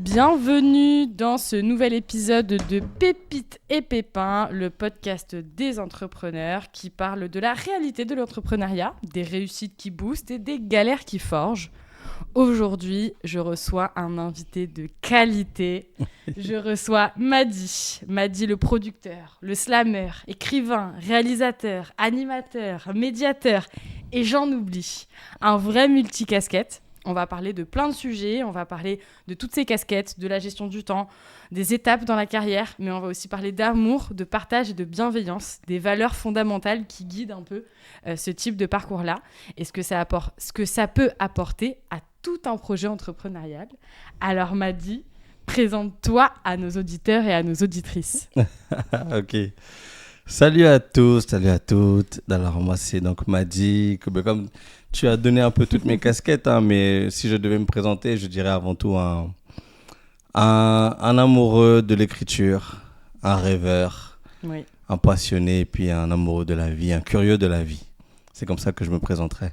Bienvenue dans ce nouvel épisode de Pépites et Pépins, le podcast des entrepreneurs qui parle de la réalité de l'entrepreneuriat, des réussites qui boostent et des galères qui forgent. Aujourd'hui, je reçois un invité de qualité. Je reçois Madi. Madi, le producteur, le slammer, écrivain, réalisateur, animateur, médiateur et j'en oublie. Un vrai multicasquette. On va parler de plein de sujets, on va parler de toutes ces casquettes, de la gestion du temps, des étapes dans la carrière, mais on va aussi parler d'amour, de partage et de bienveillance, des valeurs fondamentales qui guident un peu ce type de parcours-là et ce que ça peut apporter à tout un projet entrepreneurial. Alors Madi, présente-toi à nos auditeurs et à nos auditrices. Ok. Salut à tous, salut à toutes. Alors moi c'est donc Madi. Comme tu as donné un peu toutes mes casquettes, hein, mais si je devais me présenter, je dirais avant tout un amoureux de l'écriture, un rêveur, Oui. un passionné et puis un amoureux de la vie, un curieux de la vie. C'est comme ça que je me présenterais.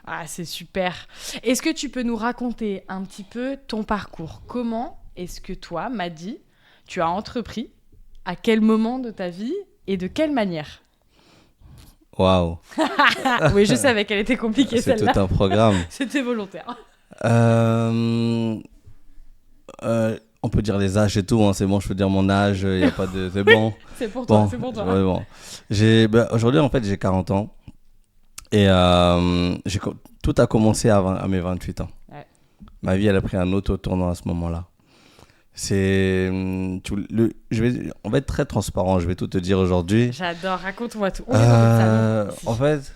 Ah, c'est super. Est-ce que tu peux nous raconter un petit peu ton parcours ? Comment est-ce que toi, Madi, tu as entrepris ? À quel moment de ta vie et de quelle manière ? Waouh. Oui, je savais qu'elle était compliquée, C'est celle-là. tout un programme. C'était volontaire. On peut dire les âges et tout, hein, c'est bon, je peux dire mon âge, il n'y a pas de... C'est bon. C'est pour toi, Bon, c'est pour toi. ouais, bon. Aujourd'hui, en fait, j'ai 40 ans et tout a commencé à mes 28 ans. Ouais. Ma vie, elle a pris un autre tournant à ce moment-là. On va être très transparent, je vais tout te dire aujourd'hui. J'adore, raconte-moi tout. On est dans le salon. En fait,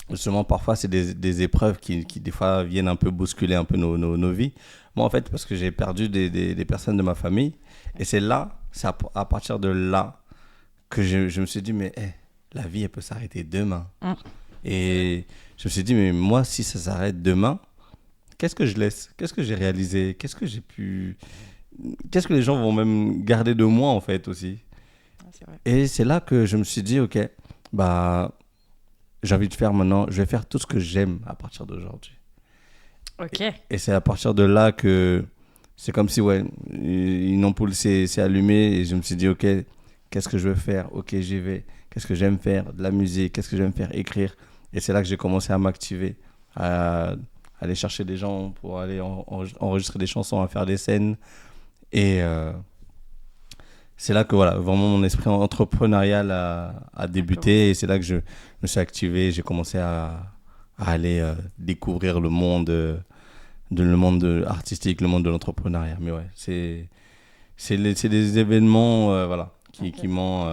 justement, parfois, c'est des épreuves qui, des fois, viennent un peu bousculer un peu nos vies. Moi, en fait, parce que j'ai perdu des personnes de ma famille. Et c'est à partir de là que je me suis dit, mais la vie, elle peut s'arrêter demain. Et je me suis dit, mais moi, si ça s'arrête demain, qu'est-ce que je laisse ? Qu'est-ce que j'ai réalisé ? Qu'est-ce que les gens vont même garder de moi, en fait, aussi ? C'est vrai. Et c'est là que je me suis dit, ok, j'ai envie de faire maintenant, je vais faire tout ce que j'aime à partir d'aujourd'hui. Ok. Et c'est à partir de là que c'est comme si une ampoule s'est allumée et je me suis dit, ok, qu'est-ce que je veux faire ? Ok, j'y vais. Qu'est-ce que j'aime faire ? De la musique. Qu'est-ce que j'aime faire ? Écrire. Et c'est là que j'ai commencé à m'activer, à aller chercher des gens pour aller enregistrer des chansons, à faire des scènes. Et c'est là que vraiment mon esprit entrepreneurial a débuté. Et c'est là que je me suis activé. J'ai commencé à aller découvrir le monde artistique, le monde de l'entrepreneuriat. Mais ouais, c'est des événements qui m'ont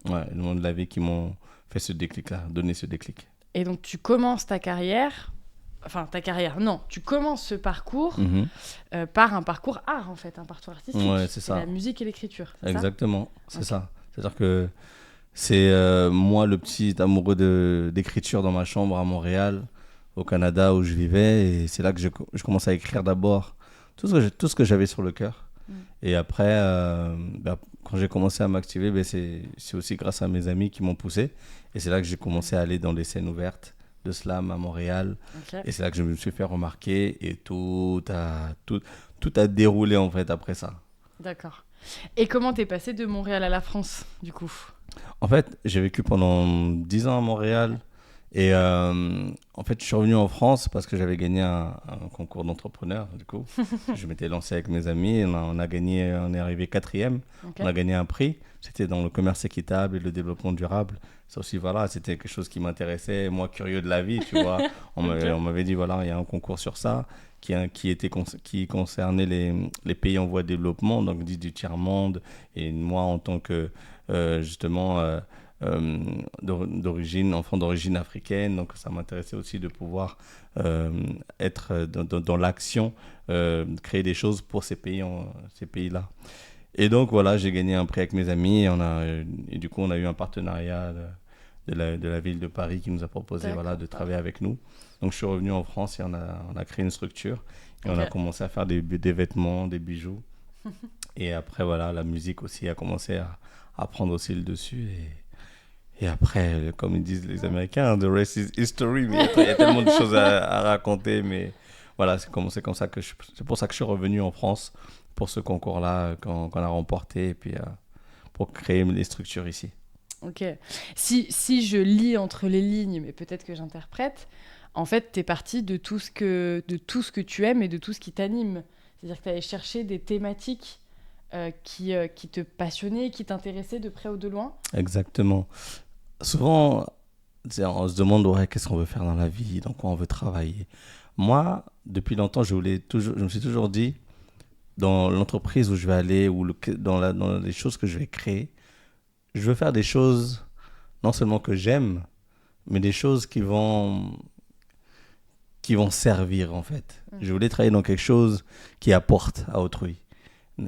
le monde de la vie qui m'ont fait ce déclic-là, donné ce déclic. Et donc, tu commences ta carrière... Enfin, non, tu commences ce parcours par un parcours art, en fait, un parcours artistique. Ouais, c'est ça. La musique et l'écriture, c'est Exactement, ça ? c'est ça. C'est-à-dire que c'est moi le petit amoureux d'écriture dans ma chambre à Montréal, au Canada, où je vivais. Et c'est là que je commence à écrire d'abord tout ce que j'avais sur le cœur. Et après, quand j'ai commencé à m'activer, c'est aussi grâce à mes amis qui m'ont poussé. Et c'est là que j'ai commencé à aller dans les scènes ouvertes de slam à Montréal. Okay. Et c'est là que je me suis fait remarquer et tout a déroulé en fait après ça. D'accord. Et comment t'es passé de Montréal à la France du coup ? En fait, j'ai vécu pendant 10 ans à Montréal et en fait, je suis revenu en France parce que j'avais gagné un concours d'entrepreneur du coup. Je m'étais lancé avec mes amis et on est arrivé 4e. Okay. On a gagné un prix. C'était dans le commerce équitable et le développement durable. Ça aussi, c'était quelque chose qui m'intéressait. Moi, curieux de la vie, tu vois. On m'avait dit, il y a un concours sur ça qui concernait les pays en voie de développement, donc dit du tiers-monde. Et moi, en tant que, enfant d'origine africaine, donc ça m'intéressait aussi de pouvoir être dans l'action, créer des choses pour ces pays-là. Et donc voilà, j'ai gagné un prix avec mes amis et du coup on a eu un partenariat de la ville de Paris qui nous a proposé de travailler avec nous. Donc je suis revenu en France et on a créé une structure et on a commencé à faire des vêtements, des bijoux. Et après la musique aussi a commencé à prendre aussi le dessus et après, comme ils disent les Américains, the rest is history. Mais il y a tellement de choses à raconter, mais voilà, c'est comme ça c'est pour ça que je suis revenu en France pour ce concours-là qu'on a remporté et puis pour créer les structures ici. Ok. Si je lis entre les lignes, mais peut-être que j'interprète, en fait, tu es parti de tout ce que tu aimes et de tout ce qui t'anime. C'est-à-dire que tu allais chercher des thématiques qui te passionnaient, qui t'intéressaient de près ou de loin. Exactement. Souvent, on se demande ouais, qu'est-ce qu'on veut faire dans la vie, dans quoi on veut travailler. Moi, depuis longtemps, je me suis toujours dit, dans l'entreprise où je vais aller ou dans les choses que je vais créer, je veux faire des choses non seulement que j'aime, mais des choses qui vont servir en fait. Je voulais travailler dans quelque chose qui apporte à autrui.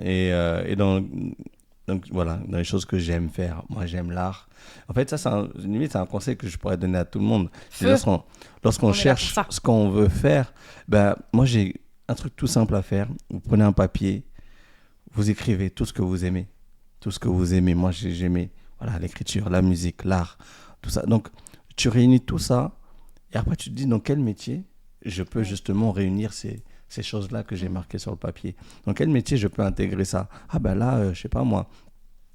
Et donc voilà, dans les choses que j'aime faire. Moi, j'aime l'art. En fait, ça, limite, c'est un conseil que je pourrais donner à tout le monde. C'est lorsqu'on cherche ce qu'on veut faire, ben, moi, j'ai un truc tout simple à faire. Vous prenez un papier, vous écrivez tout ce que vous aimez. Tout ce que vous aimez. Moi, j'aimais voilà, l'écriture, la musique, l'art, tout ça. Donc, tu réunis tout ça et après, tu te dis dans quel métier je peux justement réunir ces choses-là que j'ai marquées sur le papier. Dans quel métier je peux intégrer ça? Ah ben là, je sais pas moi,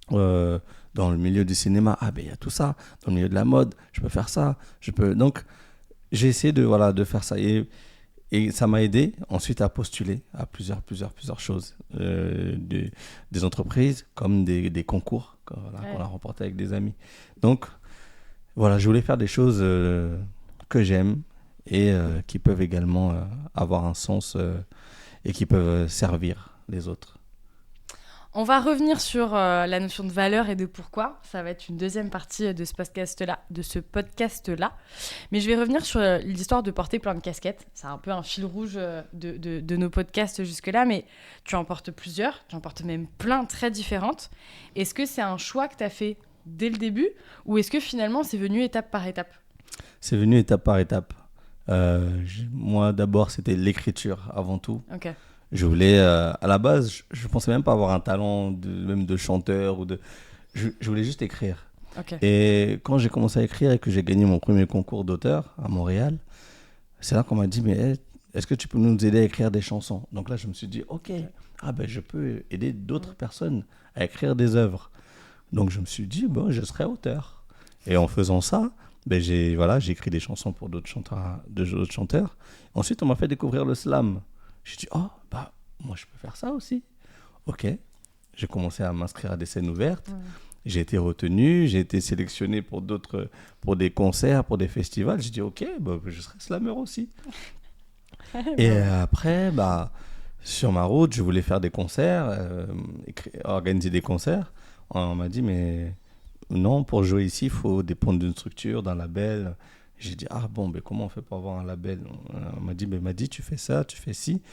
dans le milieu du cinéma, ah ben il y a tout ça. Dans le milieu de la mode, je peux faire ça. Donc, j'ai essayé de faire ça. Et ça m'a aidé ensuite à postuler à plusieurs choses. Des entreprises comme des concours qu'on a remportés avec des amis. Donc, voilà, je voulais faire des choses que j'aime et qui peuvent également avoir un sens et qui peuvent servir les autres. On va revenir sur la notion de valeur et de pourquoi. Ça va être une deuxième partie de ce podcast-là. Mais je vais revenir sur l'histoire de porter plein de casquettes. C'est un peu un fil rouge de nos podcasts jusque-là, mais tu en portes plusieurs. Tu en portes même plein très différentes. Est-ce que c'est un choix que tu as fait dès le début ou est-ce que finalement c'est venu étape par étape? C'est venu étape par étape. Moi, d'abord, c'était l'écriture avant tout. Ok. Je voulais, à la base, je pensais même pas avoir un talent même de chanteur je voulais juste écrire. Okay. Et quand j'ai commencé à écrire et que j'ai gagné mon premier concours d'auteur à Montréal, c'est là qu'on m'a dit, mais est-ce que tu peux nous aider à écrire des chansons? Donc là, je me suis dit, ok, je peux aider d'autres personnes à écrire des œuvres. Donc je me suis dit, bon, je serai auteur. Et en faisant ça, j'ai écrit des chansons pour d'autres chanteurs. Ensuite, on m'a fait découvrir le slam. J'ai dit, moi, je peux faire ça aussi. Ok. J'ai commencé à m'inscrire à des scènes ouvertes. Ouais. J'ai été retenu, j'ai été sélectionné pour des concerts, pour des festivals. J'ai dit, ok, je serai slammer aussi. Et après, sur ma route, je voulais faire des concerts, organiser des concerts. On m'a dit, mais non, pour jouer ici, il faut dépendre d'une structure, d'un label. J'ai dit, comment on fait pour avoir un label? On m'a dit, tu fais ça, tu fais ci,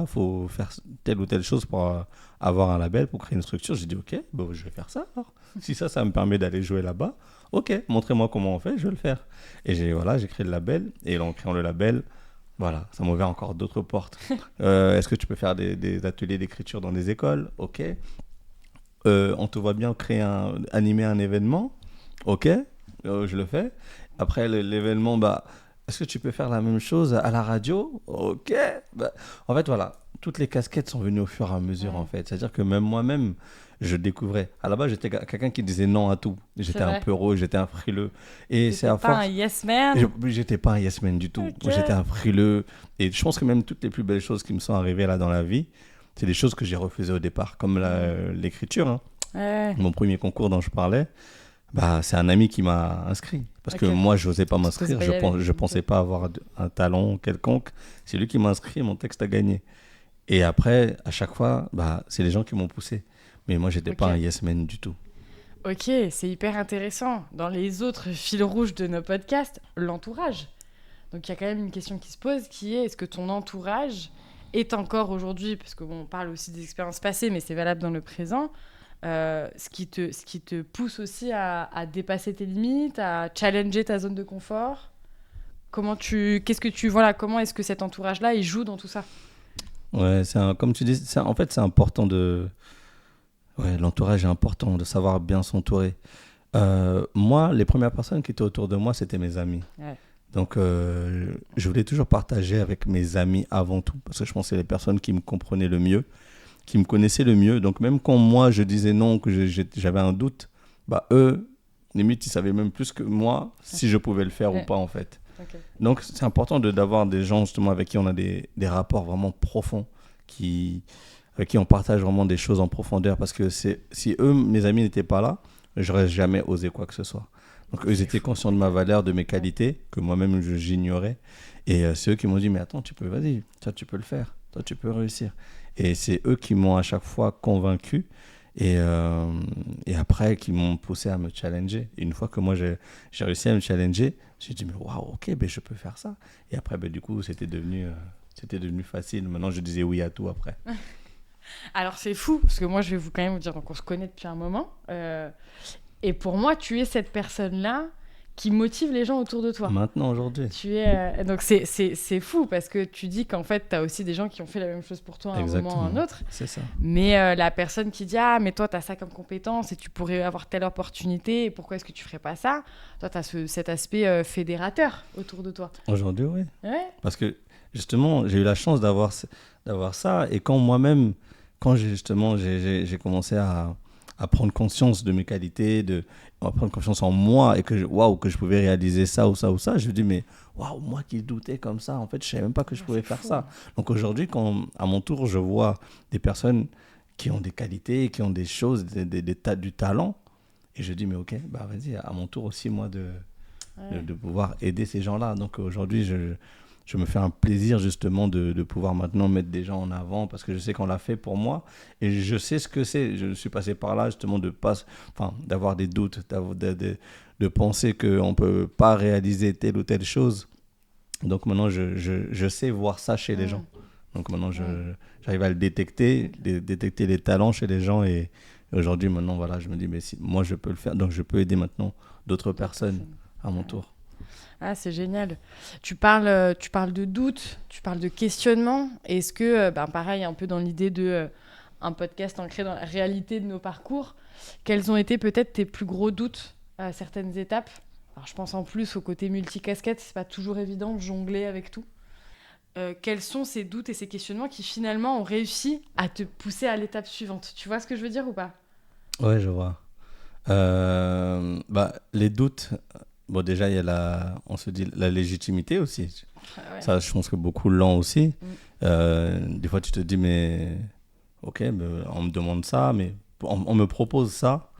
faut faire telle ou telle chose pour avoir un label, pour créer une structure. J'ai dit, ok, je vais faire ça alors. Si ça me permet d'aller jouer là-bas, ok, montrez-moi comment on fait, je vais le faire. Et j'ai créé le label, et en créant le label, ça m'a ouvert encore d'autres portes. Est-ce que tu peux faire des ateliers d'écriture dans des écoles? Ok. On te voit bien animer un événement? Ok, je le fais. Après l'événement, est-ce que tu peux faire la même chose à la radio? Ok. En fait, toutes les casquettes sont venues au fur et à mesure, en fait. C'est-à-dire que même moi-même, je découvrais. À la base, j'étais quelqu'un qui disait non à tout. J'étais un peureux, j'étais un frileux. Et c'est à force... pas un yes man? J'étais pas un yes man du tout. Okay. J'étais un frileux. Et je pense que même toutes les plus belles choses qui me sont arrivées là dans la vie, c'est des choses que j'ai refusées au départ, comme l'écriture. Hein. Ouais. Mon premier concours dont je parlais, c'est un ami qui m'a inscrit. Parce que moi, je n'osais pas m'inscrire. Je pensais pas avoir un talent quelconque. C'est lui qui m'a inscrit et mon texte a gagné. Et après, à chaque fois, c'est les gens qui m'ont poussé. Mais moi, je n'étais pas un yes man du tout. Ok, c'est hyper intéressant. Dans les autres fils rouges de nos podcasts, l'entourage. Donc, il y a quand même une question qui se pose qui est, est-ce que ton entourage est encore aujourd'hui, parce qu'on parle aussi des expériences passées, mais c'est valable dans le présent, ce qui te pousse aussi à dépasser tes limites, à challenger ta zone de confort? Comment est-ce que cet entourage-là, il joue dans tout ça? Ouais, comme tu dis, en fait, c'est important l'entourage est important, de savoir bien s'entourer. Moi, les premières personnes qui étaient autour de moi, c'était mes amis. Ouais. Donc, je voulais toujours partager avec mes amis avant tout, parce que je pense que c'est les personnes qui me comprenaient le mieux, qui me connaissaient le mieux. Donc, même quand moi, je disais non, que j'avais un doute, bah, eux, limite, ils savaient même plus que moi si je pouvais le faire ou pas, en fait. Ok. Donc, c'est important d'avoir des gens, justement, avec qui on a des rapports vraiment profonds, avec qui on partage vraiment des choses en profondeur. Parce que si eux, mes amis, n'étaient pas là, j'aurais jamais osé quoi que ce soit. Donc, eux, ils étaient conscients de ma valeur, de mes qualités, que moi-même, j'ignorais. Et c'est eux qui m'ont dit, mais attends, vas-y, toi, tu peux le faire. Toi, tu peux réussir. Et c'est eux qui m'ont à chaque fois convaincu. Et après, qui m'ont poussé à me challenger. Et une fois que moi, j'ai réussi à me challenger, j'ai dit, mais waouh, ok, ben, je peux faire ça. Et après, ben, du coup, c'était devenu facile. Maintenant, je disais oui à tout après. Alors c'est fou, parce que moi je vais quand même vous dire, donc on se connaît depuis un moment, et pour moi tu es cette personne-là qui motive les gens autour de toi. Maintenant, aujourd'hui. Donc c'est fou, parce que tu dis qu'en fait tu as aussi des gens qui ont fait la même chose pour toi à un moment ou à un autre. C'est ça. Mais la personne qui dit, ah mais toi tu as ça comme compétence et tu pourrais avoir telle opportunité, et pourquoi est-ce que tu ferais pas ça? Toi tu as cet aspect fédérateur autour de toi. Aujourd'hui, oui. Ouais. Parce que justement, j'ai eu la chance d'avoir ça. Et quand j'ai commencé à prendre conscience de mes qualités, à prendre confiance en moi et que je pouvais réaliser ça ou ça ou ça, je me dis, mais waouh, moi qui doutais comme ça, en fait, je savais même pas que je pouvais faire fou. ça. Donc aujourd'hui, quand à mon tour, je vois des personnes qui ont des qualités, qui ont des choses, du talent, et je dis, mais ok, bah vas-y, à mon tour aussi, moi, de pouvoir aider ces gens-là. Donc aujourd'hui, je me fais un plaisir justement de pouvoir maintenant mettre des gens en avant, parce que je sais qu'on l'a fait pour moi et je sais ce que c'est. Je suis passé par là justement d'avoir des doutes, de penser qu'on ne peut pas réaliser telle ou telle chose. Donc maintenant, je sais voir ça chez les gens. Donc maintenant, j'arrive à le détecter les talents chez les gens, et aujourd'hui, maintenant, voilà, je me dis, mais si moi je peux le faire, donc je peux aider maintenant d'autres personnes à mon tour. Ah, c'est génial. Tu parles de doute, tu parles de questionnement. Est-ce que, pareil, un peu dans l'idée de un podcast ancré dans la réalité de nos parcours, quels ont été peut-être tes plus gros doutes à certaines étapes? Alors, je pense en plus au côté multicasquette, c'est pas toujours évident de jongler avec tout. Quels sont ces doutes et ces questionnements qui finalement ont réussi à te pousser à l'étape suivante? Tu vois ce que je veux dire ou pas? Ouais, je vois. Les doutes, bon, déjà, il y a on se dit la légitimité aussi. Ouais. Ça, je pense que beaucoup l'ont aussi. Des fois, tu te dis, mais ok, on me demande ça, mais on me propose ça,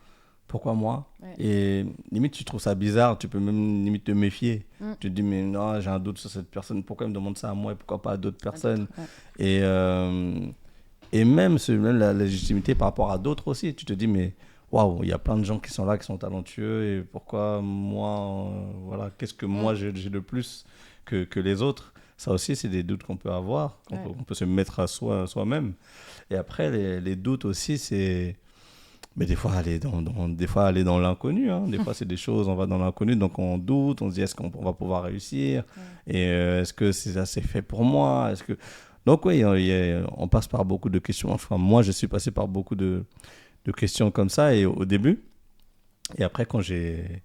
pourquoi moi? Et limite, tu trouves ça bizarre, tu peux même limite te méfier. Tu te dis, mais non, j'ai un doute sur cette personne, pourquoi elle me demande ça à moi et pourquoi pas à d'autres personnes? Et même la légitimité par rapport à d'autres aussi, tu te dis, mais waouh, il y a plein de gens qui sont là, qui sont talentueux, et pourquoi moi, voilà, qu'est-ce que moi j'ai de plus que les autres? Ça aussi, c'est des doutes qu'on peut avoir, qu'on peut se mettre à soi-même. Et après, les doutes aussi, c'est... Mais des fois, aller dans l'inconnu. Hein. Des fois, c'est des choses, on va dans l'inconnu, donc on doute, on se dit, est-ce qu'on va pouvoir réussir? Et est-ce que c'est assez fait pour moi? Donc oui, on passe par beaucoup de questions. Enfin, moi, je suis passé par beaucoup de questions comme ça, et au début. Et après, quand j'ai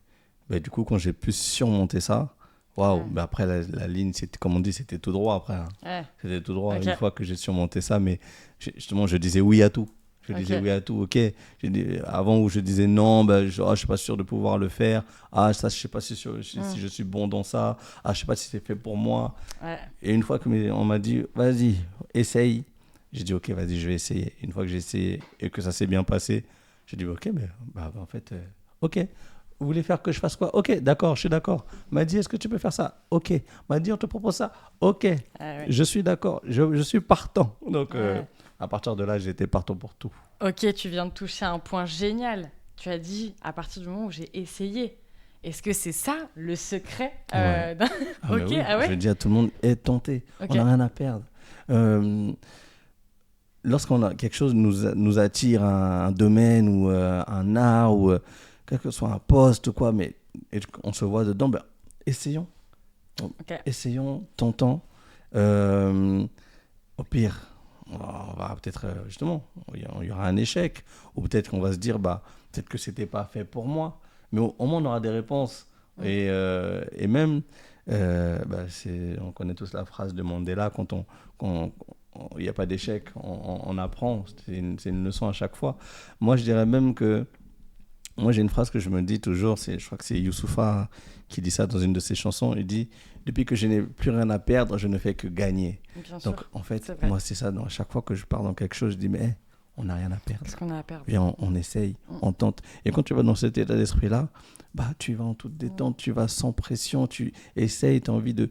pu surmonter ça, waouh, après la ligne, comme on dit, c'était tout droit après. Hein. C'était tout droit une fois que j'ai surmonté ça, mais justement, je disais oui à tout. Je disais oui à tout, ok. Avant où je disais non, je suis pas sûr de pouvoir le faire. Ah, ça, je sais pas si je suis bon dans ça. Ah, je sais pas si c'est fait pour moi. Et une fois qu'on m'a dit, vas-y, essaye. J'ai dit, ok, vas-y, je vais essayer. Une fois que j'ai essayé et que ça s'est bien passé, j'ai dit, ok, en fait, ok. Vous voulez faire que je fasse quoi? Ok, d'accord, je suis d'accord. M'a dit, est-ce que tu peux faire ça? Ok. M'a dit, on te propose ça? Ok. Je suis d'accord. Je suis partant. Donc, à partir de là, j'étais partant pour tout. Ok, tu viens de toucher un point génial. Tu as dit, à partir du moment où j'ai essayé. Est-ce que c'est ça, le secret Je dis à tout le monde, tenté. On n'a rien à perdre. Lorsqu'on a quelque chose nous attire, un domaine ou un art ou quel que soit un poste, quoi, mais on se voit dedans, essayons. Essayons, tentons. Au pire, on va peut-être, justement, il y aura un échec, ou peut-être qu'on va se dire, peut-être que c'était pas fait pour moi, mais au moins on aura des réponses. Et même, On connaît tous la phrase de Mandela, il n'y a pas d'échec, on apprend, c'est une leçon à chaque fois. Moi, je dirais même que, moi j'ai une phrase que je me dis toujours, je crois que c'est Youssoupha qui dit ça dans une de ses chansons, il dit « Depuis que je n'ai plus rien à perdre, je ne fais que gagner ». Donc en fait, moi c'est ça, à chaque fois que je pars dans quelque chose, je dis « Mais on n'a rien à perdre ». Qu'est-ce qu'on a à perdre ? Viens, on essaye, on tente. Et quand tu vas dans cet état d'esprit-là, tu vas en toute détente, tu vas sans pression, tu essayes, tu as envie de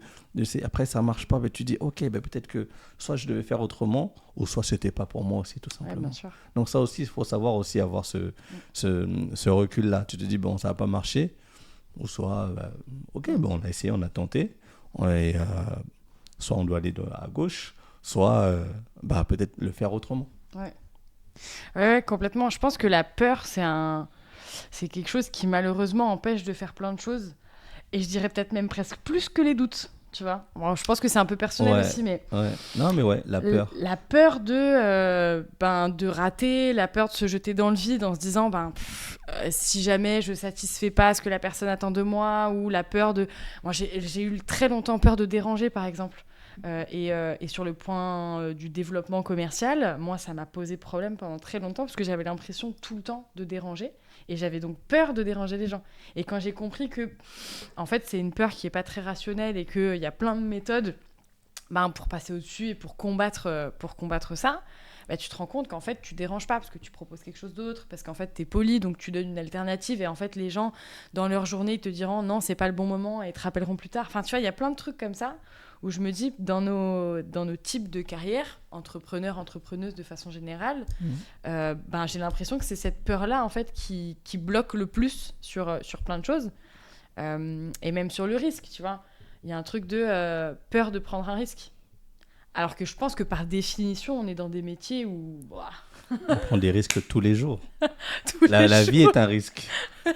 après, ça ne marche pas, mais tu dis, ok, peut-être que soit je devais faire autrement, ou soit ce n'était pas pour moi aussi, tout simplement. Bien sûr. Donc ça aussi, il faut savoir aussi avoir ce recul-là. Tu te dis, bon, ça ne va pas marcher, ou soit, ok, on a essayé, on a tenté, soit on doit aller à gauche, soit peut-être le faire autrement. Ouais, complètement. Je pense que la peur, c'est quelque chose qui malheureusement empêche de faire plein de choses. Et je dirais peut-être même presque plus que les doutes, tu vois. Bon, je pense que c'est un peu personnel aussi, mais... Non, mais la peur. La peur de rater, la peur de se jeter dans le vide en se disant, si jamais je satisfais pas ce que la personne attend de moi, ou la peur de... Moi, j'ai eu très longtemps peur de déranger, par exemple. Et sur le point du développement commercial, moi, ça m'a posé problème pendant très longtemps parce que j'avais l'impression tout le temps de déranger et j'avais donc peur de déranger les gens. Et quand j'ai compris que, en fait, c'est une peur qui n'est pas très rationnelle et qu'il y a plein de méthodes pour passer au-dessus et pour combattre ça, tu te rends compte qu'en fait, tu déranges pas parce que tu proposes quelque chose d'autre, parce qu'en fait, tu es poli, donc tu donnes une alternative et en fait, les gens, dans leur journée, ils te diront non, c'est pas le bon moment et te rappelleront plus tard. Enfin, tu vois, il y a plein de trucs comme ça où je me dis, dans nos types de carrière, entrepreneurs, entrepreneuses de façon générale, j'ai l'impression que c'est cette peur-là, en fait, qui bloque le plus sur plein de choses. Et même sur le risque, tu vois. Il y a un truc de peur de prendre un risque. Alors que je pense que par définition, on est dans des métiers où... On prend des risques tous les jours. La vie est un risque.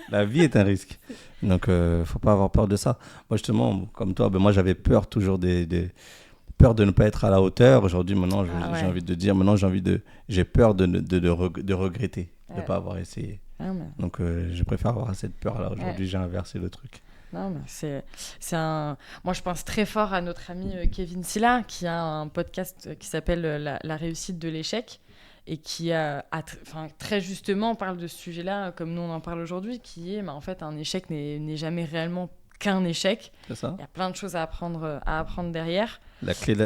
La vie est un risque. Donc, faut pas avoir peur de ça. Moi, justement, comme toi, moi, j'avais peur toujours peur de ne pas être à la hauteur. Aujourd'hui, maintenant, j'ai envie de dire, j'ai peur de regretter, de ne pas avoir essayé. Donc, je préfère avoir cette peur-là. Aujourd'hui, j'ai inversé le truc. Non, mais moi, je pense très fort à notre ami Kevin Silla, qui a un podcast qui s'appelle La réussite de l'échec et qui très justement parle de ce sujet-là, comme nous on en parle aujourd'hui, qui est, en fait, un échec n'est jamais réellement qu'un échec. C'est ça. Il y a plein de choses à apprendre derrière.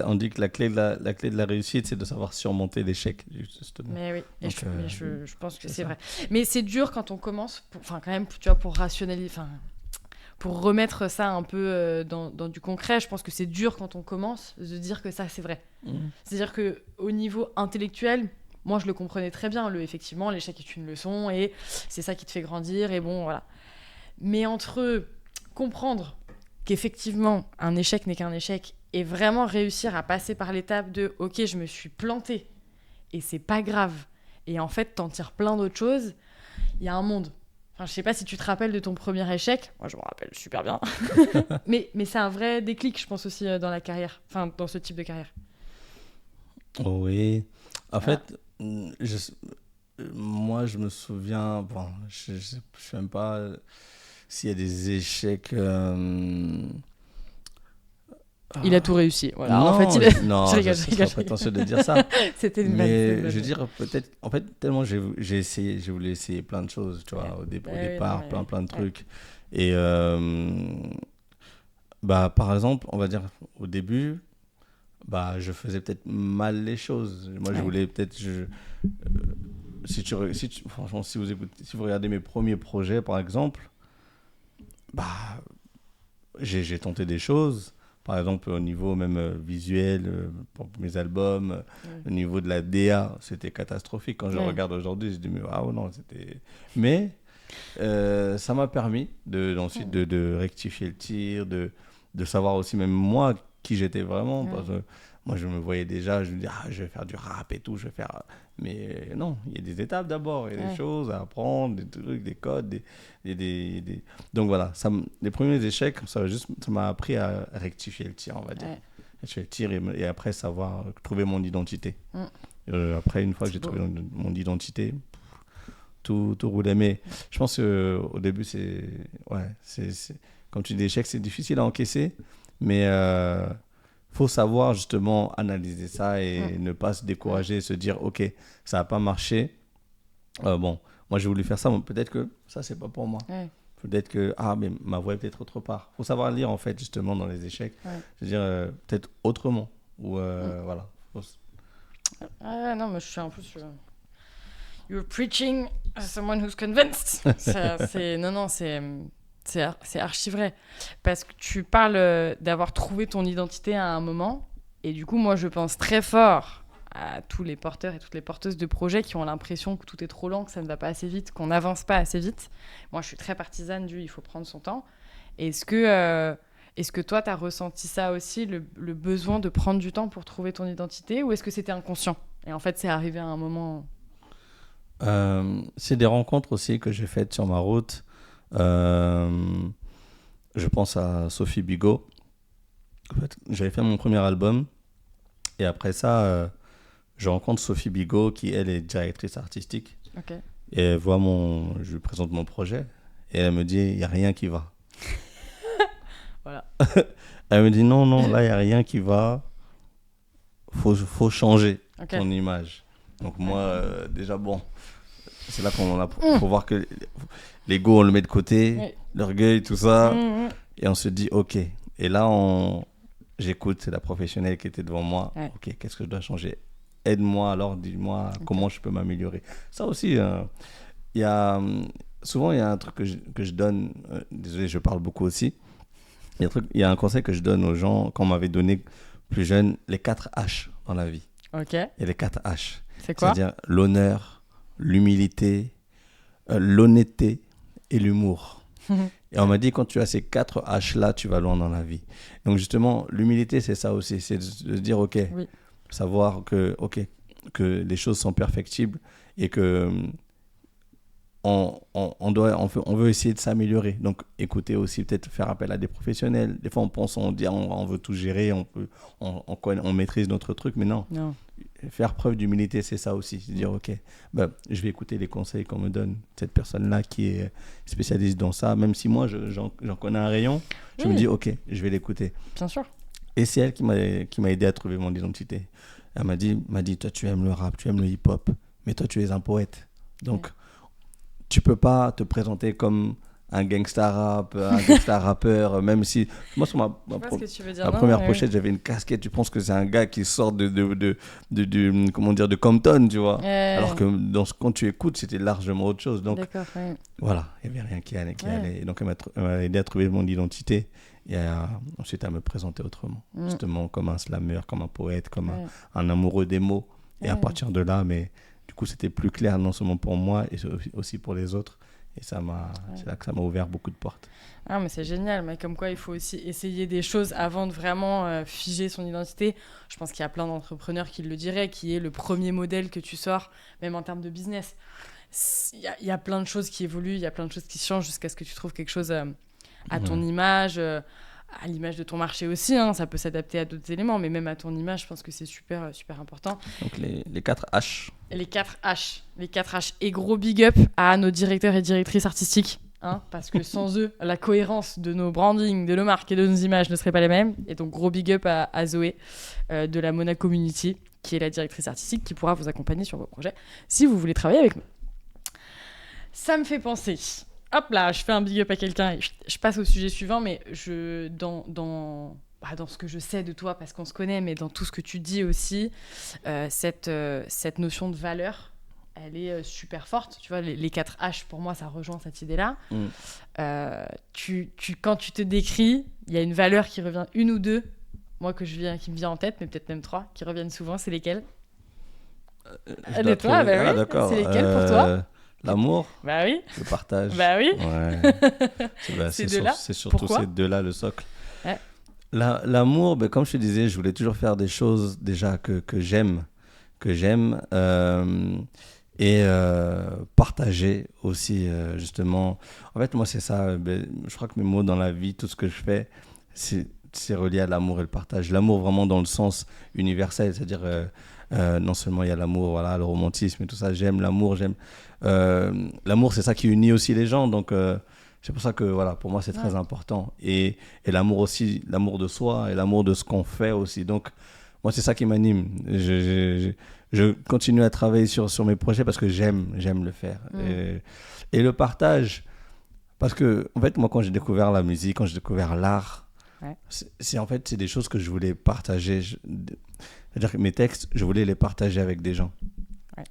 On dit que la clé de la réussite, c'est de savoir surmonter l'échec, justement. Mais oui, donc, je pense que c'est vrai. Mais c'est dur quand on commence, quand même, tu vois, pour rationaliser... Pour remettre ça un peu dans du concret, je pense que c'est dur quand on commence de dire que ça, c'est vrai. C'est-à-dire qu'au niveau intellectuel, moi, je le comprenais très bien. Effectivement, l'échec est une leçon et c'est ça qui te fait grandir. Et bon, voilà. Mais entre comprendre qu'effectivement, un échec n'est qu'un échec et vraiment réussir à passer par l'étape de « Ok, je me suis planté et c'est pas grave. » Et en fait, t'en tires plein d'autres choses. Il y a un monde. Enfin, je sais pas si tu te rappelles de ton premier échec. Moi, je me rappelle super bien. mais c'est un vrai déclic, je pense, aussi dans la carrière. Enfin, dans ce type de carrière. Oui. En fait, moi, je me souviens... je ne sais même pas s'il y a des échecs... Il a tout réussi. Voilà. Non, en fait, je serais prétentieux de dire ça. C'était une mais je veux dire, peut-être... En fait, tellement j'ai voulu essayer plein de choses, tu vois, au départ, plein de trucs. Et par exemple, on va dire, au début, je faisais peut-être mal les choses. Moi, je voulais peut-être... franchement, si vous regardez mes premiers projets, par exemple, j'ai tenté des choses. Par exemple, au niveau même visuel, pour mes albums, au niveau de la DA, c'était catastrophique. Quand je regarde aujourd'hui, je dis, non, c'était... Mais ça m'a permis ensuite de rectifier le tir, de savoir aussi même moi qui j'étais vraiment. Parce que moi, je me voyais déjà, je me dis, je vais faire du rap et tout, je vais faire... Mais non, il y a des étapes d'abord, il y a des choses à apprendre, des trucs, des codes, Donc voilà, les premiers échecs, ça m'a appris à rectifier le tir, on va dire. Rectifier le tir et après savoir trouver mon identité. Après, une fois que j'ai trouvé mon identité, tout roulait. Mais je pense qu'au début, comme tu dis, l'échec, c'est difficile à encaisser. Mais faut savoir justement analyser ça et ne pas se décourager et se dire, OK, ça n'a pas marché. Bon, moi, j'ai voulu faire ça, mais peut-être que ça, c'est pas pour moi. Ouais. Peut-être que, mais ma voix est peut-être autre part. Faut savoir lire, en fait, justement, dans les échecs. Ouais. Je veux dire, peut-être autrement. Ou voilà. Non, mais je suis un peu sur... You're preaching as someone who's convinced. C'est archi vrai. Parce que tu parles d'avoir trouvé ton identité à un moment. Et du coup, moi, je pense très fort à tous les porteurs et toutes les porteuses de projets qui ont l'impression que tout est trop lent, que ça ne va pas assez vite, qu'on n'avance pas assez vite. Moi, je suis très partisane il faut prendre son temps. Est-ce que toi, tu as ressenti ça aussi, le besoin de prendre du temps pour trouver ton identité, ou est-ce que c'était inconscient ? Et en fait, c'est arrivé à un moment... C'est des rencontres aussi que j'ai faites sur ma route. Je pense à Sophie Bigot. En fait, j'avais fait mon premier album. Et après ça, je rencontre Sophie Bigot, qui, elle, est directrice artistique. Okay. Et elle voit je lui présente mon projet. Et elle me dit, il n'y a rien qui va. Voilà. Elle me dit, non, là, il n'y a rien qui va. Faut changer ton image. Donc moi, déjà, bon, c'est là qu'on faut voir que l'ego, on le met de côté, l'orgueil, tout ça. Et on se dit, OK. Et là, j'écoute, c'est la professionnelle qui était devant moi. Ouais. OK, qu'est-ce que je dois changer ? Aide-moi, alors dis-moi comment je peux m'améliorer. Ça aussi, souvent, il y a un truc que je donne. Désolé, je parle beaucoup aussi. Il y a un conseil que je donne aux gens qu'on m'avait donné plus jeune, les 4 H dans la vie. OK. Il y a les 4 H. C'est quoi ? C'est-à-dire l'honneur, l'humilité, l'honnêteté et l'humour. Et on m'a dit, quand tu as ces 4 H-là, tu vas loin dans la vie. Donc justement, l'humilité, c'est ça aussi. C'est de se dire, OK, savoir que les choses sont perfectibles et que on veut essayer de s'améliorer. Donc écouter aussi, peut-être faire appel à des professionnels. Des fois, on veut tout gérer, on maîtrise notre truc, mais non. Faire preuve d'humilité, c'est ça aussi. C'est dire, OK, je vais écouter les conseils qu'on me donne. Cette personne-là qui est spécialiste dans ça, même si moi, j'en connais un rayon, je me dis, OK, je vais l'écouter. Bien sûr. Et c'est elle qui m'a aidé à trouver mon identité. Elle m'a dit, toi, tu aimes le rap, tu aimes le hip-hop, mais toi, tu es un poète. Donc, tu peux pas te présenter comme un gangsta rappeur, même si moi sur ma première pochette, j'avais une casquette. Tu penses que c'est un gars qui sort de Compton, tu vois. Alors que quand tu écoutes, c'était largement autre chose. Donc voilà, il y avait rien qui allait. Et donc elle m'a aidé à trouver mon identité et ensuite à me présenter autrement, justement comme un slammer, comme un poète, comme un amoureux des mots. Et à partir de là, du coup, c'était plus clair non seulement pour moi et aussi pour les autres. Et c'est là que ça m'a ouvert beaucoup de portes. Ah, mais c'est génial. Mais comme quoi, il faut aussi essayer des choses avant de vraiment figer son identité. Je pense qu'il y a plein d'entrepreneurs qui le diraient, qui est le premier modèle que tu sors, même en termes de business. Il y a plein de choses qui évoluent, il y a plein de choses qui changent jusqu'à ce que tu trouves quelque chose à ton image, à l'image de ton marché aussi. Ça peut s'adapter à d'autres éléments, mais même à ton image, je pense que c'est super, super important. Donc les 4 H. Les 4 H. Et gros big up à nos directeurs et directrices artistiques. Parce que sans eux, la cohérence de nos brandings, de nos marques et de nos images ne serait pas les mêmes. Et donc gros big up à Zoé de la Mona Community, qui est la directrice artistique, qui pourra vous accompagner sur vos projets si vous voulez travailler avec nous. Ça me fait penser... Hop là, je fais un big up à quelqu'un et je passe au sujet suivant, mais dans ce que je sais de toi, parce qu'on se connaît, mais dans tout ce que tu dis aussi, cette notion de valeur, elle est super forte. Tu vois, les 4 H, pour moi, ça rejoint cette idée-là. Quand tu te décris, il y a une valeur qui revient, une ou deux, moi qui me vient en tête, mais peut-être même 3, qui reviennent souvent. C'est lesquelles ? De toi, oui. D'accord. C'est lesquelles pour toi ? L'amour, oui. Le partage. Oui. Ouais. C'est surtout Pourquoi ces deux-là le socle. Ouais. L'amour, comme je te disais, je voulais toujours faire des choses déjà que j'aime et partager aussi justement. En fait, moi c'est ça. Je crois que mes mots dans la vie, tout ce que je fais, c'est relié à l'amour et le partage. L'amour vraiment dans le sens universel, c'est-à-dire non seulement il y a l'amour, voilà, le romantisme et tout ça. J'aime l'amour, l'amour, c'est ça qui unit aussi les gens. Donc C'est pour ça que, voilà, pour moi, c'est très important. Et l'amour aussi, l'amour de soi et l'amour de ce qu'on fait aussi. Donc, moi, c'est ça qui m'anime. Je continue à travailler sur mes projets parce que j'aime le faire. Et le partage, parce que, en fait, moi, quand j'ai découvert la musique, quand j'ai découvert l'art, en fait, c'est des choses que je voulais partager. C'est-à-dire que mes textes, je voulais les partager avec des gens.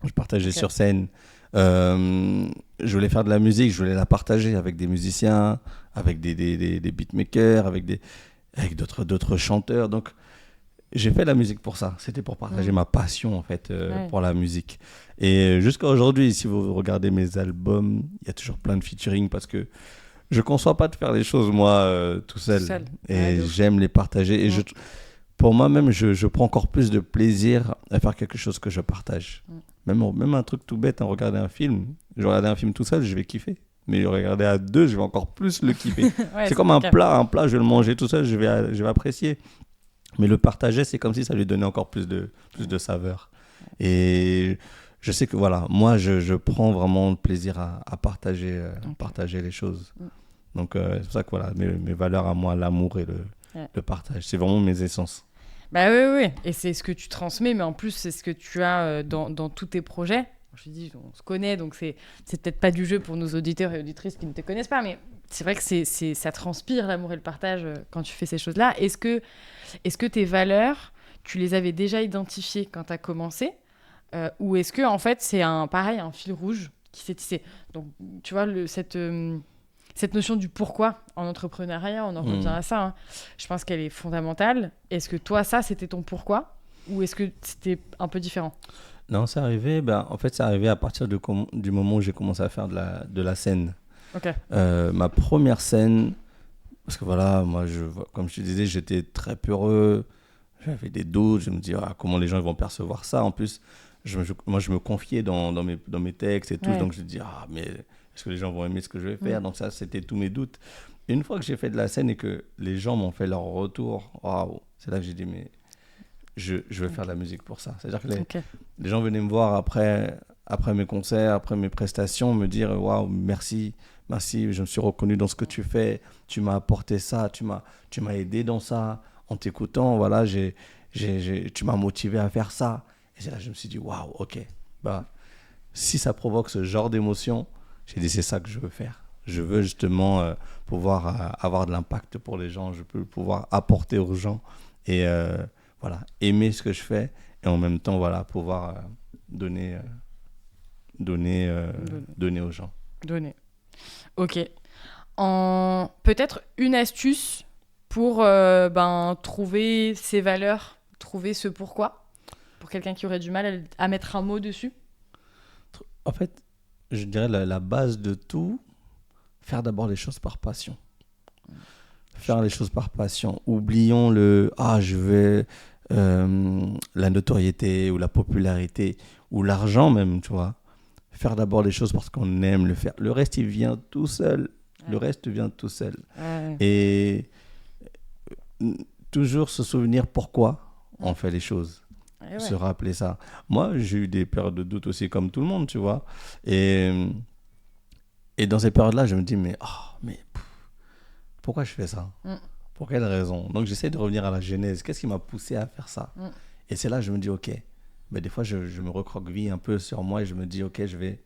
Je partageais sur scène. Je voulais faire de la musique, je voulais la partager avec des musiciens, avec des beatmakers, avec d'autres chanteurs. Donc, j'ai fait la musique pour ça. C'était pour partager ma passion, en fait, pour la musique. Et jusqu'à aujourd'hui, si vous regardez mes albums, il y a toujours plein de featuring parce que je ne conçois pas de faire les choses, moi, tout seul. Et j'aime les partager. Et pour moi-même, je prends encore plus de plaisir à faire quelque chose que je partage. Même un truc tout bête, regarder un film. Je regarde un film tout seul, je vais kiffer. Mais le regarder à deux, je vais encore plus le kiffer. C'est comme un plat, je vais le manger tout seul, je vais apprécier. Mais le partager, c'est comme si ça lui donnait encore plus de saveur. Et je sais que voilà, moi, je prends vraiment plaisir à partager les choses. Donc, c'est pour ça que voilà, mes valeurs à moi, l'amour et le partage, c'est vraiment mes essences. Bah oui. Et c'est ce que tu transmets, mais en plus, c'est ce que tu as dans tous tes projets. Je dis, on se connaît, donc c'est peut-être pas du jeu pour nos auditeurs et auditrices qui ne te connaissent pas, mais c'est vrai que ça transpire l'amour et le partage quand tu fais ces choses-là. Est-ce que tes valeurs, tu les avais déjà identifiées quand tu as commencé ou est-ce que, en fait, c'est un fil rouge qui s'est tissé? Donc, tu vois, cette notion du pourquoi en entrepreneuriat, on en revient à ça. Hein. Je pense qu'elle est fondamentale. Est-ce que toi, ça, c'était ton pourquoi ou est-ce que c'était un peu différent? Non, c'est arrivé. En fait, c'est arrivé à partir du moment où j'ai commencé à faire de la scène. Ma première scène, parce que voilà, moi, comme je te disais, j'étais très peureux. J'avais des doutes. Je me disais, comment les gens vont percevoir ça. En plus, moi, je me confiais dans mes textes et tout. Donc, je me dis, mais est-ce que les gens vont aimer ce que je vais faire? Donc, ça, c'était tous mes doutes. Et une fois que j'ai fait de la scène et que les gens m'ont fait leur retour, waouh, c'est là que j'ai dit, mais je veux faire de la musique pour ça. C'est-à-dire que les gens venaient me voir après mes concerts, après mes prestations, me dire, waouh, merci, je me suis reconnu dans ce que tu fais, tu m'as apporté ça, tu m'as aidé dans ça, en t'écoutant, voilà, tu m'as motivé à faire ça. Et c'est là que je me suis dit, waouh, ok, si ça provoque ce genre d'émotion, j'ai dit, c'est ça que je veux faire. Je veux justement pouvoir avoir de l'impact pour les gens, je peux pouvoir apporter aux gens et voilà, aimer ce que je fais et en même temps, voilà, pouvoir donner aux gens. Donner. Ok. Peut-être une astuce pour trouver ses valeurs, trouver ce pourquoi, pour quelqu'un qui aurait du mal à mettre un mot dessus. En fait, je dirais la base de tout, faire d'abord les choses par passion. Faire les choses par passion. Oublions je veux la notoriété ou la popularité ou l'argent même, tu vois. Faire d'abord les choses parce qu'on aime le faire. Le reste, il vient tout seul. Le reste vient tout seul. Et toujours se souvenir pourquoi on fait les choses. Se rappeler ça. Moi, j'ai eu des périodes de doute aussi comme tout le monde, tu vois. Et dans ces périodes-là, je me dis, mais pourquoi je fais ça? Pour quelle raison? Donc, j'essaie de revenir à la genèse. Qu'est-ce qui m'a poussé à faire ça? Et c'est là que je me dis, ok. Mais des fois, je me recroqueville un peu sur moi et je me dis, ok, je vais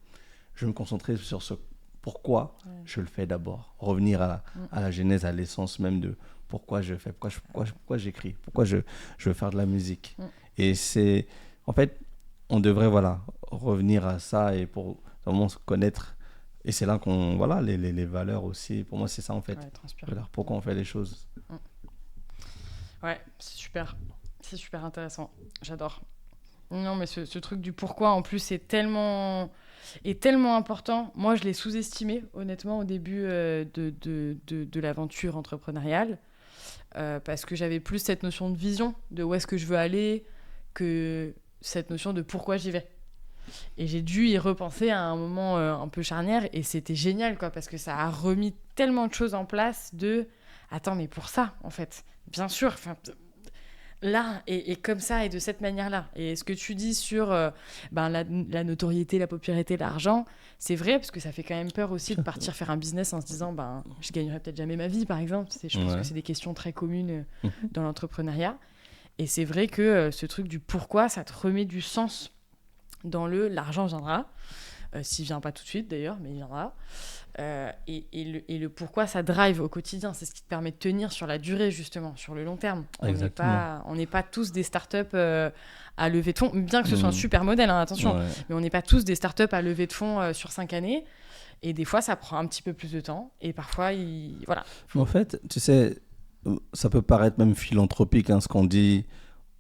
me concentrer sur ce pourquoi je le fais d'abord. Revenir à la genèse, à l'essence même de pourquoi je fais, pourquoi j'écris, pourquoi je veux faire de la musique. Et c'est, en fait, on devrait, voilà, revenir à ça et pour vraiment se connaître. Et c'est là qu'on, voilà, les valeurs aussi, pour moi, c'est ça, en fait. Voilà, pourquoi on fait les choses. Ouais, c'est super intéressant. J'adore. Non, mais ce truc du pourquoi, en plus, est tellement important. Moi, je l'ai sous-estimé, honnêtement, au début de l'aventure entrepreneuriale, parce que j'avais plus cette notion de vision, de où est-ce que je veux aller, que cette notion de pourquoi j'y vais. Et j'ai dû y repenser à un moment un peu charnière, et c'était génial, quoi, parce que ça a remis tellement de choses en place attends, mais pour ça, en fait, bien sûr, là et comme ça et de cette manière-là. Et ce que tu dis sur la notoriété, la popularité, l'argent, c'est vrai parce que ça fait quand même peur aussi de partir faire un business en se disant je gagnerai peut-être jamais ma vie, par exemple. Je pense que c'est des questions très communes dans l'entrepreneuriat. Et c'est vrai que ce truc du pourquoi, ça te remet du sens dans l'argent viendra. S'il vient pas tout de suite d'ailleurs, mais il viendra. Et le pourquoi ça drive au quotidien, c'est ce qui te permet de tenir sur la durée justement, sur le long terme. On n'est pas tous des startups à lever de fonds, bien que ce soit un super modèle, hein, attention, mais on n'est pas tous des startups à lever de fonds sur 5 années. Et des fois, ça prend un petit peu plus de temps. Et parfois, voilà. En fait, tu sais, ça peut paraître même philanthropique, ce qu'on dit,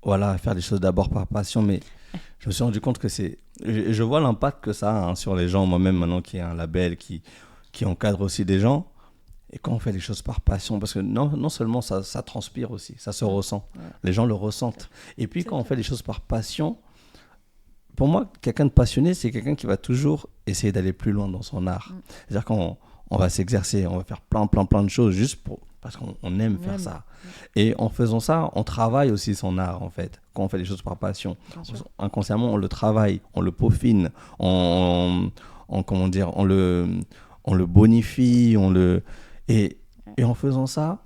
voilà, faire les choses d'abord par passion, mais je me suis rendu compte que je vois l'impact que ça a sur les gens, moi-même maintenant qui ai un label qui encadre aussi des gens, et quand on fait les choses par passion, parce que non seulement ça transpire aussi, ça se ressent, les gens le ressentent, et puis quand on fait les choses par passion, pour moi, quelqu'un de passionné, c'est quelqu'un qui va toujours essayer d'aller plus loin dans son art. C'est-à-dire qu'on va s'exercer, on va faire plein de choses juste parce qu'on aime faire ça. Et en faisant ça, on travaille aussi son art, en fait. Quand on fait les choses par passion, inconsciemment, on le travaille, on le peaufine, on le bonifie, et en faisant ça,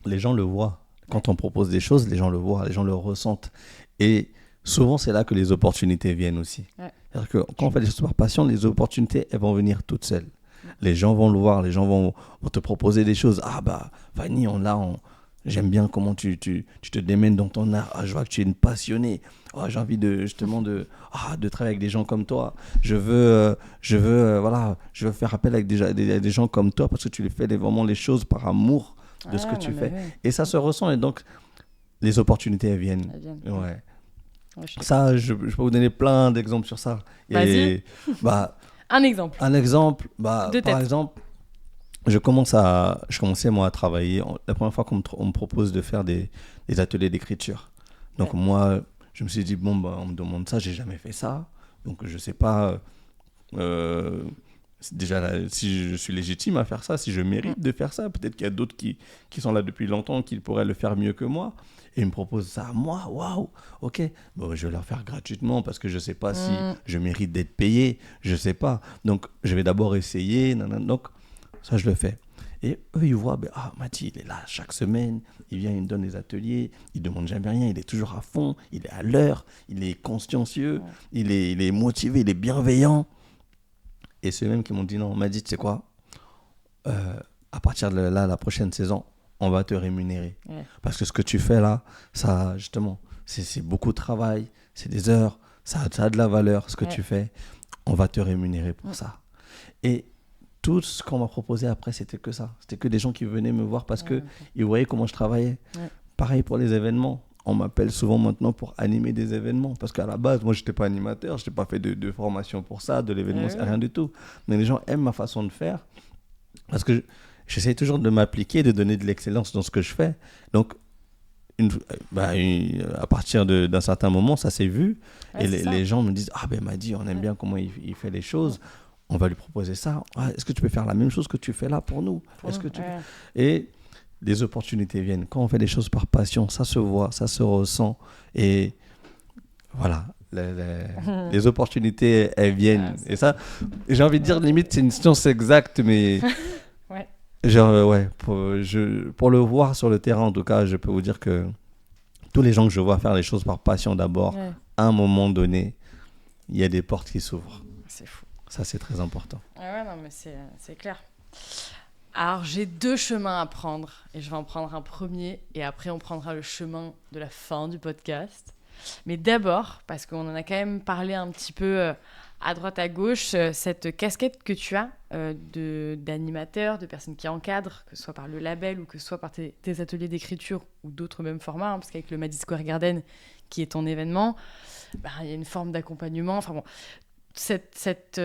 les gens le voient. Quand on propose des choses, les gens le voient, les gens le ressentent. Et souvent, c'est là que les opportunités viennent aussi. C'est-à-dire que quand on fait les choses par passion, les opportunités, elles vont venir toutes seules. Les gens vont le voir, les gens vont te proposer des choses. Ah Fanny, j'aime bien comment tu te démènes dans ton art. Je vois que tu es une passionnée. J'ai envie de travailler avec des gens comme toi. Je veux faire appel avec des gens comme toi parce que tu fais vraiment les choses par amour de ce que tu fais. Et ça se ressent et donc les opportunités elles viennent. Ouais. Ça, je peux vous donner plein d'exemples sur ça. Vas-y. Un exemple. Par exemple, je commençais moi à travailler. La première fois qu'on me propose de faire des ateliers d'écriture. Donc moi, je me suis dit, on me demande ça, j'ai jamais fait ça. Donc je sais pas déjà si je suis légitime à faire ça, si je mérite de faire ça. Peut-être qu'il y a d'autres qui sont là depuis longtemps, qui pourraient le faire mieux que moi. Et ils me proposent ça à moi, waouh, ok. Je vais leur faire gratuitement parce que je ne sais pas si je mérite d'être payé, je ne sais pas. Donc, je vais d'abord essayer. Donc, ça, je le fais. Et eux, ils voient, Mathis, il est là chaque semaine, il vient, il me donne des ateliers, il ne demande jamais rien, il est toujours à fond, il est à l'heure, il est consciencieux, il est motivé, il est bienveillant. Et ceux mêmes qui m'ont dit non, on m'a dit, tu sais quoi, à partir de là, la prochaine saison, on va te rémunérer. Parce que ce que tu fais là, ça, justement, c'est beaucoup de travail, c'est des heures, ça a de la valeur, ce que tu fais. On va te rémunérer pour ça. Et tout ce qu'on m'a proposé après, c'était que ça. C'était que des gens qui venaient me voir parce qu'ils voyaient comment je travaillais. Pareil pour les événements. On m'appelle souvent maintenant pour animer des événements. Parce qu'à la base, moi, je n'étais pas animateur, je n'ai pas fait de formation pour ça, de l'événement, c'est rien du tout. Mais les gens aiment ma façon de faire parce que j'essaie toujours de m'appliquer, de donner de l'excellence dans ce que je fais. Donc, à partir d'un certain moment, ça s'est vu. Et les gens me disent, m'a dit, on aime bien comment il fait les choses. On va lui proposer ça. Est-ce que tu peux faire la même chose que tu fais là pour nous? Et les opportunités viennent. Quand on fait des choses par passion, ça se voit, ça se ressent. Et voilà, les opportunités, elles viennent. Et ça, j'ai envie de dire, limite, c'est une science exacte, mais... pour le voir sur le terrain, en tout cas, je peux vous dire que tous les gens que je vois faire les choses par passion d'abord, à un moment donné, il y a des portes qui s'ouvrent. C'est fou. Ça, c'est très important. Non, mais c'est clair. Alors, j'ai 2 chemins à prendre et je vais en prendre un premier et après, on prendra le chemin de la fin du podcast. Mais d'abord, parce qu'on en a quand même parlé un petit peu à droite, à gauche, cette casquette que tu as d'animateur, de personne qui encadre, que ce soit par le label ou que ce soit par tes ateliers d'écriture ou d'autres mêmes formats, parce qu'avec le Madison Square Garden, qui est ton événement, il y a une forme d'accompagnement. Enfin bon, cette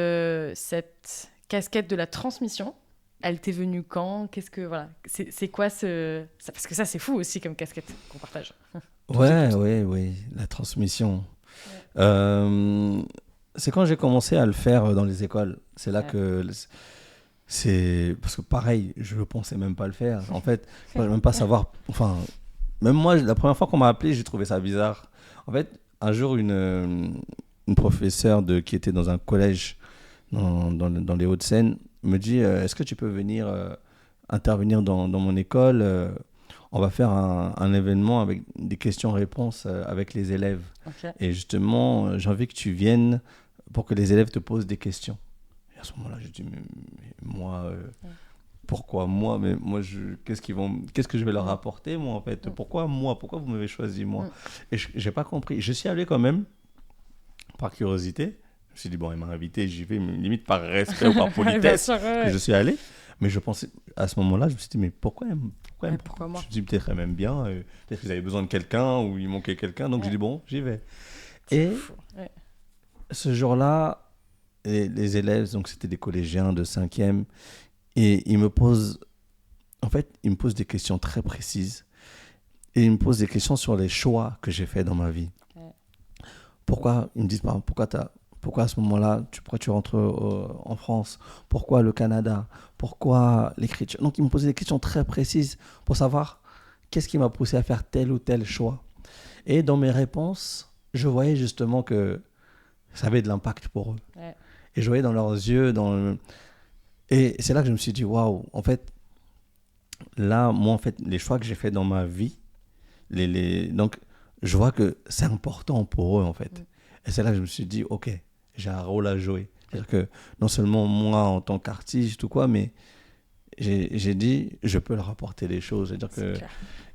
casquette de la transmission, elle t'est venue quand? C'est quoi parce que ça, c'est fou aussi comme casquette qu'on partage. Oui, la transmission. C'est quand j'ai commencé à le faire dans les écoles. C'est là que... Parce que pareil, je ne pensais même pas le faire. En fait, je ne même pas savoir... Enfin, même moi, la première fois qu'on m'a appelé, j'ai trouvé ça bizarre. En fait, un jour, une professeure qui était dans un collège dans les Hauts-de-Seine me dit est-ce que tu peux venir intervenir dans mon école on va faire un événement avec des questions-réponses avec les élèves. Ok. Et justement, j'ai envie que tu viennes pour que les élèves te posent des questions. Et à ce moment-là, je dis mais moi, pourquoi moi? Mais moi, qu'est-ce que je vais leur apporter, moi, en fait? Pourquoi moi? Pourquoi vous m'avez choisi, moi? Et je n'ai pas compris. Je suis allé quand même, par curiosité. Je me suis dit, bon, il m'a invité, j'y vais, mais limite par respect ou par politesse que je suis allé. Mais je pensais, à ce moment-là, je me suis dit, mais pourquoi moi? Moi? Je me suis dit, peut-être elle m'aime bien, peut-être qu'ils avaient besoin de quelqu'un ou il manquait quelqu'un. Donc j'ai dit, bon, j'y vais. Et ce jour-là, les élèves, donc c'était des collégiens de 5e, et ils me posent des questions très précises. Et ils me posent des questions sur les choix que j'ai faits dans ma vie. Pourquoi, ils me disent, pourquoi à ce moment-là, pourquoi tu rentres en France? Pourquoi le Canada? Pourquoi l'écriture? Donc, ils me posaient des questions très précises pour savoir qu'est-ce qui m'a poussé à faire tel ou tel choix. Et dans mes réponses, je voyais justement que ça avait de l'impact pour eux. Ouais. Et je voyais dans leurs yeux, et c'est là que je me suis dit, waouh, en fait, là, moi, en fait, les choix que j'ai faits dans ma vie, donc, je vois que c'est important pour eux, en fait. Et c'est là que je me suis dit, ok, j'ai un rôle à jouer. C'est-à-dire que non seulement moi, en tant qu'artiste ou quoi, mais j'ai dit, je peux leur apporter des choses. C'est-à-dire que...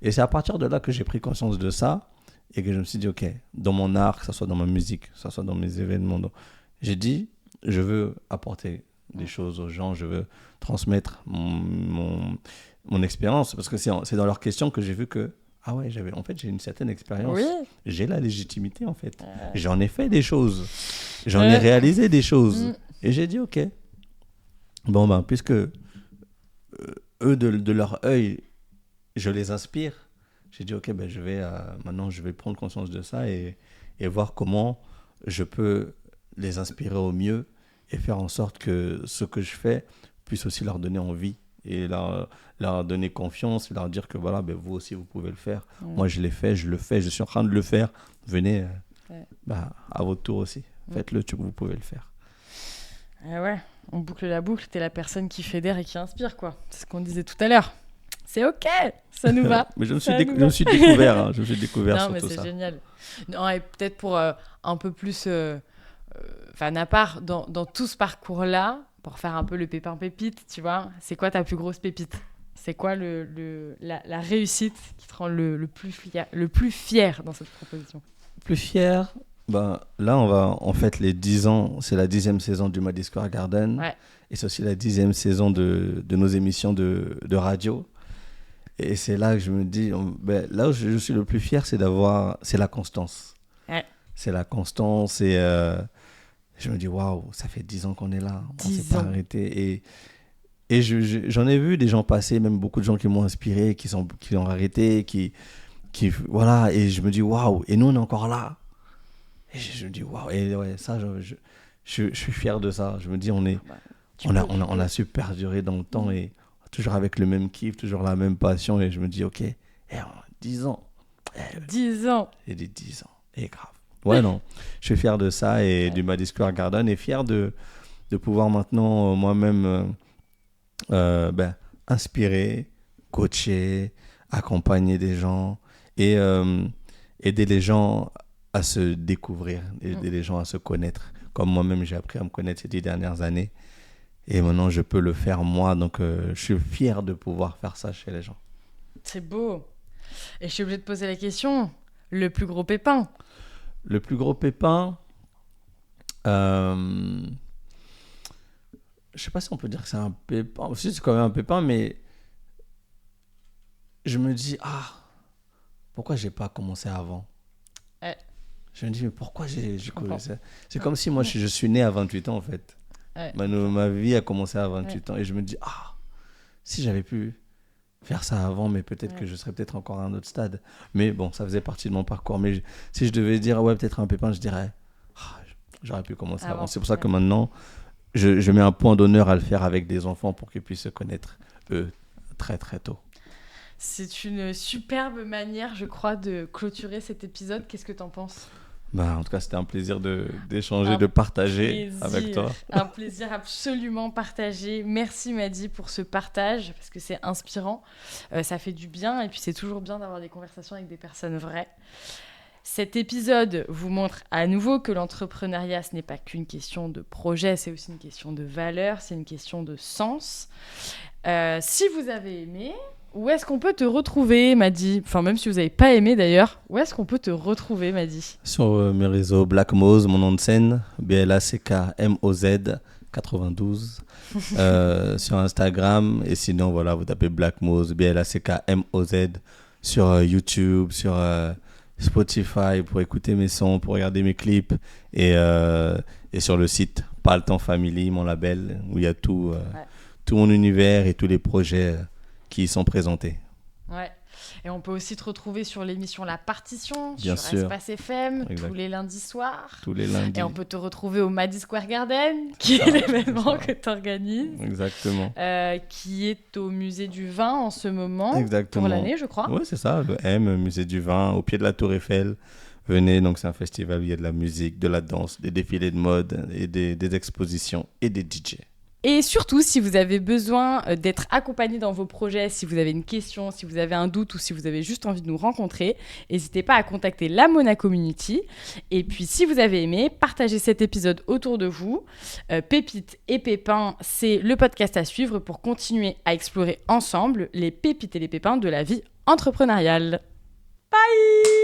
Et c'est à partir de là que j'ai pris conscience de ça et que je me suis dit, ok, dans mon art, que ce soit dans ma musique, que ce soit dans mes événements, j'ai dit, je veux apporter des choses aux gens, je veux transmettre mon expérience. Parce que c'est dans leurs questions que j'ai vu que ah ouais, j'ai une certaine expérience. Oui. J'ai la légitimité, en fait. J'en ai fait des choses. J'en ai réalisé des choses. Et j'ai dit, ok. Bon, ben, puisque eux, de leur œil, je les inspire, j'ai dit, ok, ben, maintenant, je vais prendre conscience de ça et voir comment je peux les inspirer au mieux et faire en sorte que ce que je fais puisse aussi leur donner envie. Et leur donner confiance, leur dire que voilà, ben vous aussi, vous pouvez le faire. Moi, je l'ai fait, je le fais, je suis en train de le faire. Venez à votre tour aussi. Faites-le, vous pouvez le faire. Ouais, on boucle la boucle. T'es la personne qui fédère et qui inspire, quoi. C'est ce qu'on disait tout à l'heure. C'est OK, ça nous va. Mais je me suis découvert, hein, je me suis découvert sur tout ça. Non, mais c'est génial. Non, et peut-être pour un peu plus... à part, dans tout ce parcours-là, pour faire un peu le pépin pépite, tu vois, c'est quoi ta plus grosse pépite? C'est quoi la réussite qui te rend le plus fier dans cette proposition? Plus fier, là, on fête les 10 ans. C'est la 10e saison du Madison Square Garden. Ouais. Et c'est aussi la 10e saison de nos émissions de radio. Et c'est là que je me dis, là où je suis le plus fier, c'est la constance. Ouais. C'est la constance et... je me dis, waouh, ça fait 10 ans qu'on est là. On ne s'est pas arrêté. Et j'en ai vu des gens passer, même beaucoup de gens qui m'ont inspiré, qui ont arrêté, voilà. Et je me dis, waouh, et nous, on est encore là. Et je me dis, waouh. Et ouais, ça, je suis fier de ça. Je me dis, on a su perdurer dans le temps et toujours avec le même kiff, toujours la même passion. Et je me dis, ok, 10 ans. 10 ans. J'ai dit 10 ans. Et grave. Ouais, non, je suis fier de ça et du Madison Square Garden et fier de pouvoir maintenant moi-même inspirer, coacher, accompagner des gens et aider les gens à se découvrir, aider les gens à se connaître. Comme moi-même, j'ai appris à me connaître ces 10 dernières années et maintenant je peux le faire moi. Donc, je suis fier de pouvoir faire ça chez les gens. C'est beau. Et je suis obligée de poser la question, le plus gros pépin? Le plus gros pépin, je ne sais pas si on peut dire que c'est un pépin. Aussi, c'est quand même un pépin, mais je me dis, pourquoi je n'ai pas commencé avant? Je me dis, mais pourquoi j'ai commencé? C'est comme si moi, je suis né à 28 ans, en fait. Ma vie a commencé à 28 ans. Et je me dis, si j'avais pu faire ça avant, mais peut-être que je serais peut-être encore à un autre stade. Mais bon, ça faisait partie de mon parcours. Mais si je devais dire, peut-être un pépin, je dirais, j'aurais pu commencer avant. C'est pour ça que maintenant, je mets un point d'honneur à le faire avec des enfants pour qu'ils puissent se connaître, eux, très, très tôt. C'est une superbe manière, je crois, de clôturer cet épisode. Qu'est-ce que t'en penses ? En tout cas, c'était un plaisir d'échanger, de partager avec toi. Un plaisir absolument partagé. Merci Mady pour ce partage, parce que c'est inspirant. Ça fait du bien, et puis c'est toujours bien d'avoir des conversations avec des personnes vraies. Cet épisode vous montre à nouveau que l'entrepreneuriat, ce n'est pas qu'une question de projet, c'est aussi une question de valeur, c'est une question de sens. Si vous avez aimé, où est-ce qu'on peut te retrouver, Mady ? Enfin, même si vous n'avez pas aimé d'ailleurs, où est-ce qu'on peut te retrouver, Mady ? Sur mes réseaux Black Moz, mon nom de scène, BLACKMOZ 92, sur Instagram. Et sinon, voilà, vous tapez Black Moz, BLACKMOZ sur YouTube, sur Spotify pour écouter mes sons, pour regarder mes clips. Et sur le site Pas le temps Family, mon label, où il y a tout mon univers et tous les projets qui y sont présentés. Ouais. Et on peut aussi te retrouver sur l'émission La Partition, Bien sur sûr. Espace FM, Exact. tous les lundis soirs. Tous les lundis. Et on peut te retrouver au Maddy Square Garden, qui est l'événement que tu organises. Exactement. Qui est au Musée du Vin en ce moment. Exactement. Pour l'année, je crois. Oui, c'est ça, le M, Musée du Vin, au pied de la Tour Eiffel. Venez, donc c'est un festival où il y a de la musique, de la danse, des défilés de mode, et des expositions et des DJ. Et surtout, si vous avez besoin d'être accompagné dans vos projets, si vous avez une question, si vous avez un doute ou si vous avez juste envie de nous rencontrer, n'hésitez pas à contacter la Mona Community. Et puis, si vous avez aimé, partagez cet épisode autour de vous. Pépites et Pépins, c'est le podcast à suivre pour continuer à explorer ensemble les pépites et les pépins de la vie entrepreneuriale. Bye!